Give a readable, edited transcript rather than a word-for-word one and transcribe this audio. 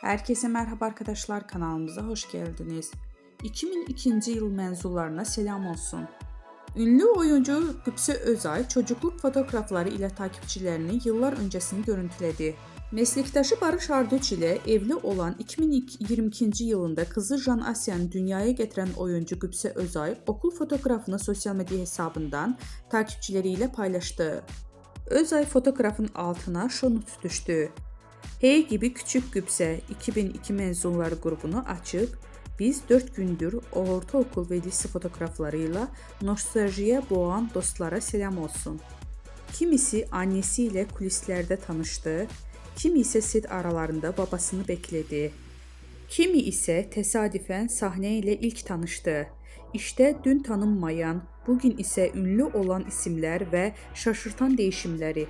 Herkese merhaba arkadaşlar, kanalımıza hoş geldiniz. 2002 yıl mezunlarına selam olsun. Ünlü oyuncu Qübsə Özay çocukluk fotoğrafları ile takipçilerini yıllar öncesini görüntüledi. Meslektaşı Barış Arduç ile evli olan 2022 yılında kızı Jan Asyan'ı dünyaya getiren oyuncu Qübsə Özay okul fotoğrafını sosyal medya hesabından takipçileriyle paylaştı. Özay fotoğrafın altına şu not düştü. Hey gibi küçük Qübsə 2002 mezunları grubunu açıb, biz 4 gündür ortaokul ve lise fotoğraflarıyla nostaljiye boğan dostlara selam olsun. Kimisi annesiyle kulislerde tanıştı, kimi ise set aralarında babasını bekledi. Kimi ise tesadüfen sahneyle ilk tanıştı. İşte dün tanınmayan, bugün ise ünlü olan isimler ve şaşırtan değişimleri.